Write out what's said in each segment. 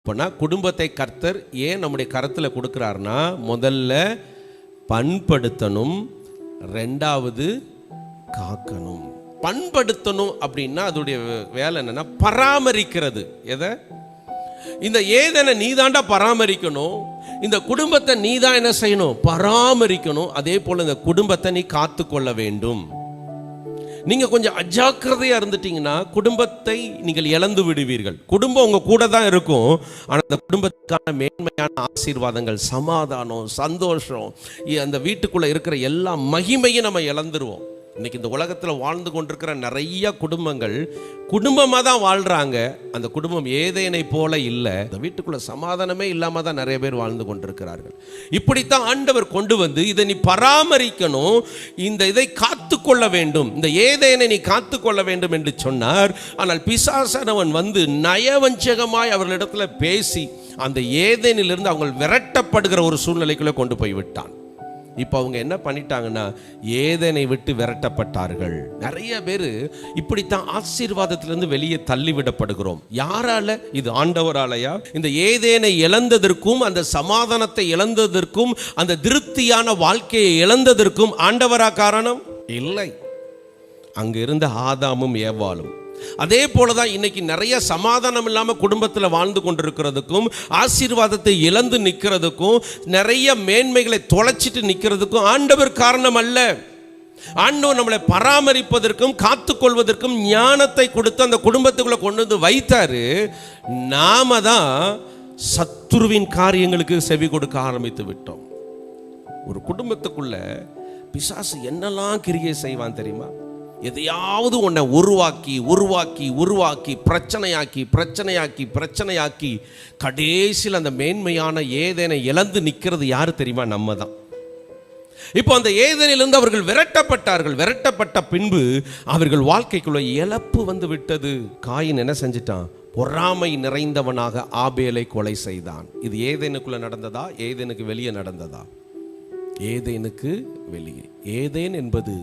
அப்போனா குடும்பத்தை கர்த்தர் ஏன் நம்முடைய கரத்தில் கொடுக்குறாருன்னா, முதல்ல பண்படுத்தணும், ரெண்டாவது காக்கணும். பண்படுத்தணும் அப்படின்னா அதோடைய வேலை என்னன்னா பராமரிக்கிறது. எதை? இந்த ஏதேனை நீதாண்டா பராமரிக்கணும், இந்த குடும்பத்தை நீதான் என்ன செய்யணும்? பராமரிக்கணும். அதே போல இந்த குடும்பத்தை நீ காத்து கொள்ள வேண்டும். நீங்க கொஞ்சம் அஜாக்கிரதையா இருந்துட்டீங்கன்னா குடும்பத்தை நீங்கள் இழந்து விடுவீர்கள். குடும்பம் உங்க கூட தான் இருக்கும், ஆனால் அந்த குடும்பத்துக்கான மேன்மையான ஆசீர்வாதங்கள், சமாதானம், சந்தோஷம், அந்த வீட்டுக்குள்ள இருக்கிற எல்லா மகிமையும் நம்ம இழந்துருவோம். இன்னைக்கு இந்த உலகத்தில் வாழ்ந்து கொண்டிருக்கிற நிறைய குடும்பங்கள் குடும்பமாக தான் வாழ்கிறாங்க. அந்த குடும்பம் ஏதேனை போல இல்லை. இந்த வீட்டுக்குள்ள சமாதானமே இல்லாமல் தான் நிறைய பேர் வாழ்ந்து கொண்டிருக்கிறார்கள். இப்படித்தான் ஆண்டவர் கொண்டு வந்து இதை நீ பராமரிக்கணும், இதை காத்து கொள்ள வேண்டும், இந்த ஏதேனை நீ காத்து கொள்ள வேண்டும் என்று சொன்னார். ஆனால் பிசாசானவன் வந்து நயவஞ்சகமாய் அவர்களிடத்தில் பேசி அந்த ஏதேனிலிருந்து அவங்க விரட்டப்படுகிற ஒரு சூழ்நிலைக்குள்ளே கொண்டு போய் விட்டான். இப்போ அவங்க என்ன பண்ணிட்டாங்கன்னா ஏதேனை விட்டு விரட்டப்பட்டார்கள். நிறைய பேர் இப்படித்தான் ஆசீர்வாதத்திலிருந்து வெளியே தள்ளிவிடப்படுகிறோம். யாரால? இது ஆண்டவராலயா? இந்த ஏதேனை இழந்ததற்கும், அந்த சமாதானத்தை இழந்ததற்கும், அந்த திருப்தியான வாழ்க்கையை இழந்ததற்கும் ஆண்டவரா காரணம்? இல்லை, அங்க இருந்த ஆதாமும் ஏவாளும். அதே போலதான் இன்னைக்கு நிறைய சமாதானம் இல்லாம குடும்பத்தில் வாழ்ந்து கொண்டிருக்கிறதுக்கும், ஆசீர்வாதத்தை இழந்து நிற்கிறதுக்கும், நிறைய மேன்மைகளை தொலைச்சிட்டு நிற்கிறதுக்கும் ஆண்டவர் காரணம் அல்ல. ஆண்டவர் நம்மளை பராமரிப்பதற்கும் காத்துக்கொள்வதற்கும் ஞானத்தை கொடுத்து அந்த குடும்பத்துக்குள்ள கொண்டு வந்து வைத்தாரு. நாம தான் சத்துருவின் காரியங்களுக்கு செவி கொடுக்க ஆரம்பித்து விட்டோம். ஒரு குடும்பத்துக்குள்ள பிசாசு என்னெல்லாம் கிரியை செய்வான் தெரியுமா? எதையாவது ஒன்றை உருவாக்கி உருவாக்கி உருவாக்கி பிரச்சனையாக்கி பிரச்சனையாக்கி பிரச்சனையாக்கி கடைசியில் அந்த மேன்மையான ஏதேனை இழந்து நிற்கிறது யாரு தெரியுமா? நம்ம தான். இப்போ அந்த ஏதேனிலிருந்து அவர்கள் விரட்டப்பட்டார்கள். விரட்டப்பட்ட பின்பு அவர்கள் வாழ்க்கைக்குள்ள இழப்பு வந்து விட்டது. காயின் என்ன செஞ்சிட்டான்? பொறாமை நிறைந்தவனாக ஆபேலை கொலை செய்தான். இது ஏதேனுக்குள்ள நடந்ததா? ஏதேனுக்கு வெளியே நடந்ததா? ஏதேனுக்கு வெளியே. ஏதேன் என்பது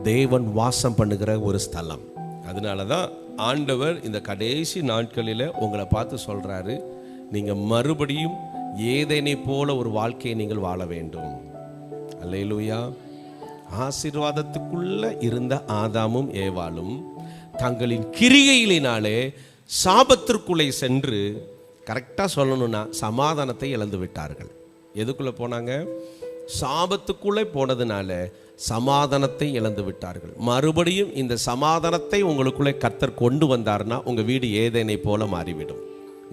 தேவன் வாசம் பண்ணுகிற ஒரு ஸ்தலம். அதனால தான் ஆண்டவர் இந்த கடைசி நாட்களில் உங்களை பார்த்து சொல்றாரு, நீங்க மறுபடியும் ஏதேனை போல ஒரு வாழ்க்கையை நீங்கள் வாழ வேண்டும். அல்லேலூயா. ஆசீர்வாதத்துக்குள்ள இருந்த ஆதாமும் ஏவாளும் தங்களின் கிரியைகளினாலே சாபத்திற்குள்ளே சென்று, கரெக்டா சொல்லணும்னா சமாதானத்தை இழந்து விட்டார்கள். எதுக்குள்ள போனாங்க? சாபத்துக்குள்ளே போனதுனால சமாதானத்தை இழந்து விட்டார்கள். மறுபடியும் இந்த சமாதானத்தை உங்களுக்குள்ளே கர்த்தர் கொண்டு வந்தார்னா உங்க வீடு ஏதேனை போல மாறிவிடும்.